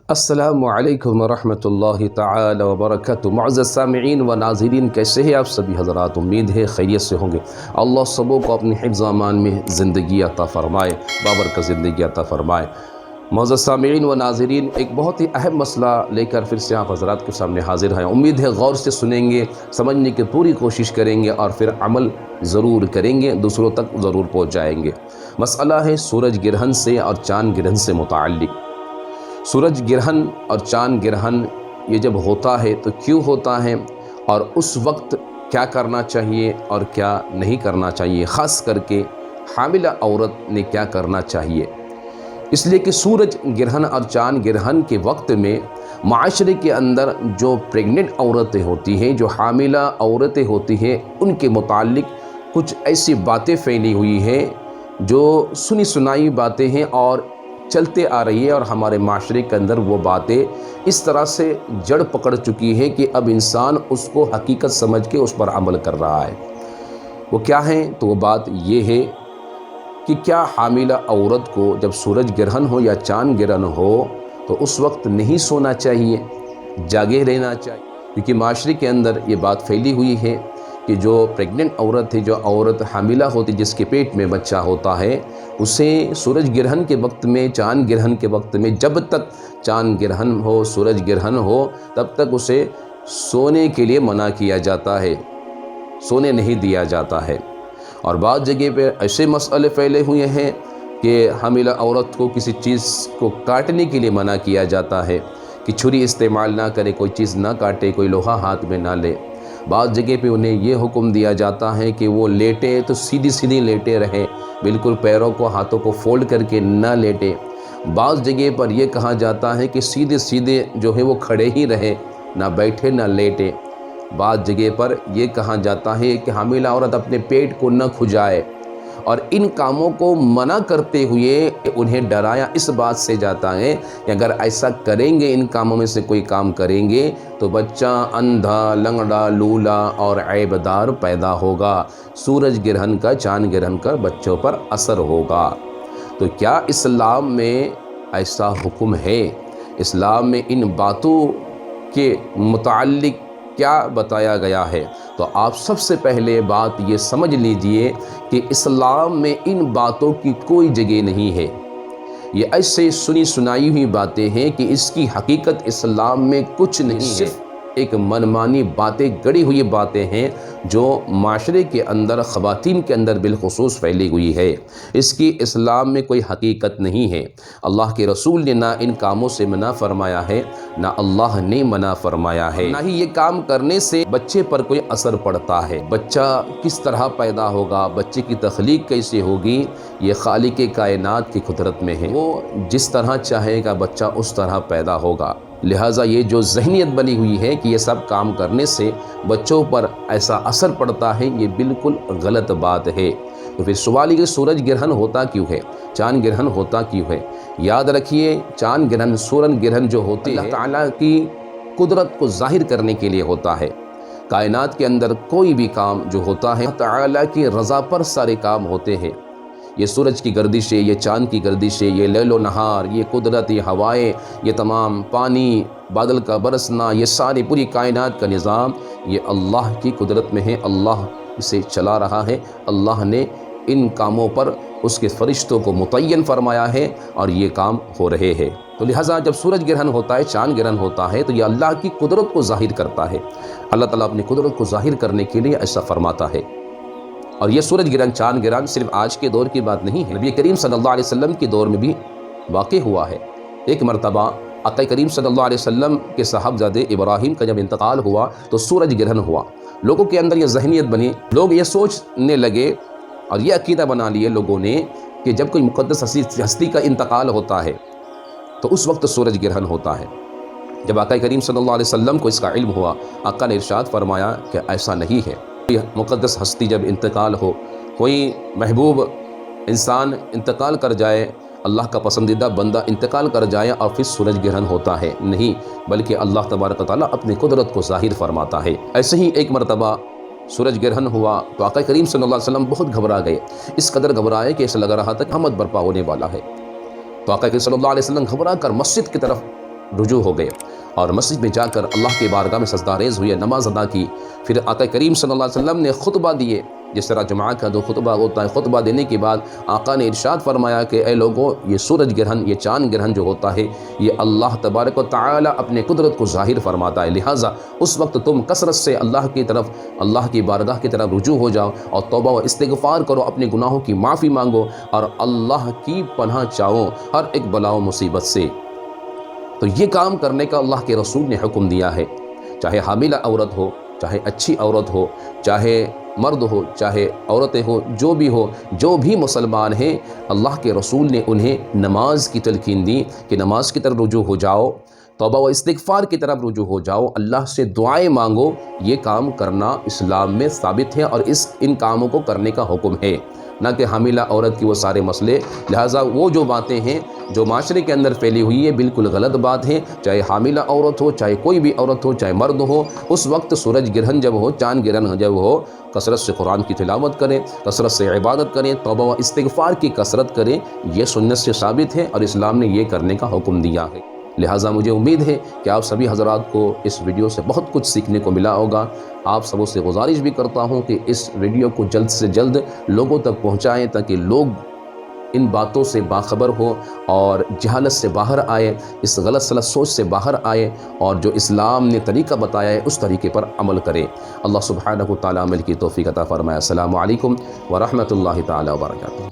السلام علیکم ورحمۃ اللہ تعالی وبرکاتہ۔ معزز سامعین و ناظرین، کیسے ہیں آپ سبھی حضرات؟ امید ہے خیریت سے ہوں گے۔ اللہ سبوں کو اپنے حفظ و امان میں زندگی عطا فرمائے، بابرکت زندگی عطا فرمائے۔ معزز سامعین و ناظرین، ایک بہت ہی اہم مسئلہ لے کر پھر سے آپ حضرات کے سامنے حاضر ہیں۔ امید ہے غور سے سنیں گے، سمجھنے کی پوری کوشش کریں گے اور پھر عمل ضرور کریں گے، دوسروں تک ضرور پہنچائیں گے۔ مسئلہ ہے سورج گرہن سے اور چاند گرہن سے متعلق۔ سورج گرہن اور چاند گرہن یہ جب ہوتا ہے تو کیوں ہوتا ہے، اور اس وقت کیا کرنا چاہیے اور کیا نہیں کرنا چاہیے، خاص کر کے حاملہ عورت نے کیا کرنا چاہیے۔ اس لیے کہ سورج گرہن اور چاند گرہن کے وقت میں معاشرے کے اندر جو پریگننٹ عورتیں ہوتی ہیں، جو حاملہ عورتیں ہوتی ہیں، ان کے متعلق کچھ ایسی باتیں پھیلی ہوئی ہیں جو سنی سنائی باتیں ہیں اور چلتے آ رہی ہے، اور ہمارے معاشرے کے اندر وہ باتیں اس طرح سے جڑ پکڑ چکی ہے کہ اب انسان اس کو حقیقت سمجھ کے اس پر عمل کر رہا ہے۔ وہ کیا ہیں؟ تو وہ بات یہ ہے کہ کیا حاملہ عورت کو جب سورج گرہن ہو یا چاند گرہن ہو تو اس وقت نہیں سونا چاہیے، جاگے رہنا چاہیے؟ کیونکہ معاشرے کے اندر یہ بات پھیلی ہوئی ہے کہ جو پریگننٹ عورت ہے، جو عورت حاملہ ہوتی، جس کے پیٹ میں بچہ ہوتا ہے، اسے سورج گرہن کے وقت میں، چاند گرہن کے وقت میں، جب تک چاند گرہن ہو، سورج گرہن ہو، تب تک اسے سونے کے لیے منع کیا جاتا ہے، سونے نہیں دیا جاتا ہے۔ اور بعض جگہ پہ ایسے مسئلے پھیلے ہوئے ہیں کہ حاملہ عورت کو کسی چیز کو کاٹنے کے لیے منع کیا جاتا ہے کہ چھری استعمال نہ کرے، کوئی چیز نہ کاٹے، کوئی لوہا ہاتھ میں نہ لے۔ بعض جگہ پہ انہیں یہ حکم دیا جاتا ہے کہ وہ لیٹے تو سیدھی سیدھی لیٹے رہیں، بالکل پیروں کو، ہاتھوں کو فولڈ کر کے نہ لیٹے۔ بعض جگہ پر یہ کہا جاتا ہے کہ سیدھے سیدھے جو ہے وہ کھڑے ہی رہیں، نہ بیٹھے نہ لیٹے۔ بعض جگہ پر یہ کہا جاتا ہے کہ حاملہ عورت اپنے پیٹ کو نہ کھجائے، اور ان کاموں کو منع کرتے ہوئے انہیں ڈرایا اس بات سے جاتا ہے کہ اگر ایسا کریں گے، ان کاموں میں سے کوئی کام کریں گے تو بچہ اندھا، لنگڑا، لولا اور عیب دار پیدا ہوگا، سورج گرہن کا، چاند گرہن کا بچوں پر اثر ہوگا۔ تو کیا اسلام میں ایسا حکم ہے؟ اسلام میں ان باتوں کے متعلق کیا بتایا گیا ہے؟ تو آپ سب سے پہلے بات یہ سمجھ لیجئے کہ اسلام میں ان باتوں کی کوئی جگہ نہیں ہے۔ یہ ایسے سنی سنائی ہوئی باتیں ہیں کہ اس کی حقیقت اسلام میں کچھ نہیں ہے، ایک منمانی باتیں، گڑی ہوئی باتیں ہیں جو معاشرے کے اندر، خواتین کے اندر بالخصوص پھیلی ہوئی ہے۔ اس کی اسلام میں کوئی حقیقت نہیں ہے۔ اللہ کے رسول نے نہ ان کاموں سے منع فرمایا ہے، نہ اللہ نے منع فرمایا ہے، نہ ہی یہ کام کرنے سے بچے پر کوئی اثر پڑتا ہے۔ بچہ کس طرح پیدا ہوگا، بچے کی تخلیق کیسے ہوگی، یہ خالق کائنات کی قدرت میں ہے۔ وہ جس طرح چاہے گا بچہ اس طرح پیدا ہوگا۔ لہٰذا یہ جو ذہنیت بنی ہوئی ہے کہ یہ سب کام کرنے سے بچوں پر ایسا اثر پڑتا ہے، یہ بالکل غلط بات ہے۔ تو پھر سوال یہ سورج گرہن ہوتا کیوں ہے، چاند گرہن ہوتا کیوں ہے؟ یاد رکھیے، چاند گرہن، سورج گرہن جو ہوتے ہیں، اللہ تعالیٰ کی قدرت کو ظاہر کرنے کے لیے ہوتا ہے۔ کائنات کے اندر کوئی بھی کام جو ہوتا ہے، اللہ تعالیٰ کی رضا پر سارے کام ہوتے ہیں۔ یہ سورج کی گردشیں، یہ چاند کی گردشیں، یہ لیل و نہار، یہ قدرت، یہ ہوائیں، یہ تمام پانی، بادل کا برسنا، یہ ساری پوری کائنات کا نظام، یہ اللہ کی قدرت میں ہے، اللہ اسے چلا رہا ہے۔ اللہ نے ان کاموں پر اس کے فرشتوں کو متعین فرمایا ہے اور یہ کام ہو رہے ہیں۔ تو لہٰذا جب سورج گرہن ہوتا ہے، چاند گرہن ہوتا ہے، تو یہ اللہ کی قدرت کو ظاہر کرتا ہے۔ اللہ تعالیٰ اپنی قدرت کو ظاہر کرنے کے لیے ایسا فرماتا ہے۔ اور یہ سورج گرہن، چاند گرہن صرف آج کے دور کی بات نہیں ہے، نبی کریم صلی اللہ علیہ وسلم کے دور میں بھی واقع ہوا ہے۔ ایک مرتبہ آقا کریم صلی اللہ علیہ وسلم کے صاحبزادے ابراہیم کا جب انتقال ہوا تو سورج گرہن ہوا۔ لوگوں کے اندر یہ ذہنیت بنی، لوگ یہ سوچنے لگے اور یہ عقیدہ بنا لیے لوگوں نے کہ جب کوئی مقدس ہستی کا انتقال ہوتا ہے تو اس وقت سورج گرہن ہوتا ہے۔ جب آقا کریم صلی اللہ علیہ وسلم کو اس کا علم ہوا، آقا نے ارشاد فرمایا کہ ایسا نہیں ہے۔ کوئی مقدس ہستی جب انتقال ہو، کوئی محبوب انسان انتقال کر جائے، اللہ کا پسندیدہ بندہ انتقال کر جائے اور پھر سورج گرہن ہوتا ہے، نہیں، بلکہ اللہ تبارک و تعالیٰ اپنی قدرت کو ظاہر فرماتا ہے۔ ایسے ہی ایک مرتبہ سورج گرہن ہوا تو آقا کریم صلی اللہ علیہ وسلم بہت گھبرا گئے، اس قدر گھبرائے کہ ایسا لگ رہا تھا کہ قیامت برپا ہونے والا ہے۔ تو آقا کریم صلی اللہ علیہ وسلم گھبرا کر مسجد کی طرف رجوع ہو گئے اور مسجد میں جا کر اللہ کی بارگاہ میں سجدہ ریز ہوئے، نماز ادا کی۔ پھر آقا کریم صلی اللہ علیہ وسلم نے خطبہ دیے، جس طرح جمعہ کا جو خطبہ ہوتا ہے، خطبہ دینے کے بعد آقا نے ارشاد فرمایا کہ اے لوگوں، یہ سورج گرہن، یہ چاند گرہن جو ہوتا ہے، یہ اللہ تبارک و تعالی اپنے قدرت کو ظاہر فرماتا ہے، لہٰذا اس وقت تم کثرت سے اللہ کی طرف، اللہ کی بارگاہ کی طرف رجوع ہو جاؤ اور توبہ و استغفار کرو، اپنے گناہوں کی معافی مانگو اور اللہ کی پناہ چاہو ہر ایک بلا و مصیبت سے۔ تو یہ کام کرنے کا اللہ کے رسول نے حکم دیا ہے، چاہے حاملہ عورت ہو، چاہے اچھی عورت ہو، چاہے مرد ہو، چاہے عورتیں ہو، جو بھی مسلمان ہیں، اللہ کے رسول نے انہیں نماز کی تلقین دی کہ نماز کی طرف رجوع ہو جاؤ، توبہ و استغفار کی طرف رجوع ہو جاؤ، اللہ سے دعائیں مانگو۔ یہ کام کرنا اسلام میں ثابت ہے اور ان کاموں کو کرنے کا حکم ہے، نہ کہ حاملہ عورت کی وہ سارے مسئلے۔ لہٰذا وہ جو باتیں ہیں جو معاشرے کے اندر پھیلی ہوئی ہے، بالکل غلط بات ہے، چاہے حاملہ عورت ہو، چاہے کوئی بھی عورت ہو، چاہے مرد ہو، اس وقت سورج گرہن جب ہو، چاند گرہن جب ہو، کثرت سے قرآن کی تلاوت کریں، کثرت سے عبادت کریں، توبہ و استغفار کی کثرت کریں، یہ سنت سے ثابت ہے اور اسلام نے یہ کرنے کا حکم دیا ہے۔ لہٰذا مجھے امید ہے کہ آپ سبھی حضرات کو اس ویڈیو سے بہت کچھ سیکھنے کو ملا ہوگا۔ آپ سبوں سے گزارش بھی کرتا ہوں کہ اس ویڈیو کو جلد سے جلد لوگوں تک پہنچائیں تاکہ لوگ ان باتوں سے باخبر ہو اور جہالت سے باہر آئے، اس غلط سلط سوچ سے باہر آئے اور جو اسلام نے طریقہ بتایا ہے اس طریقے پر عمل کرے۔ اللہ سبحانہ و تعالیٰ عمل کی توفیق عطا فرمائے۔ السلام علیکم ورحمۃ اللہ تعالیٰ وبرکاتہ۔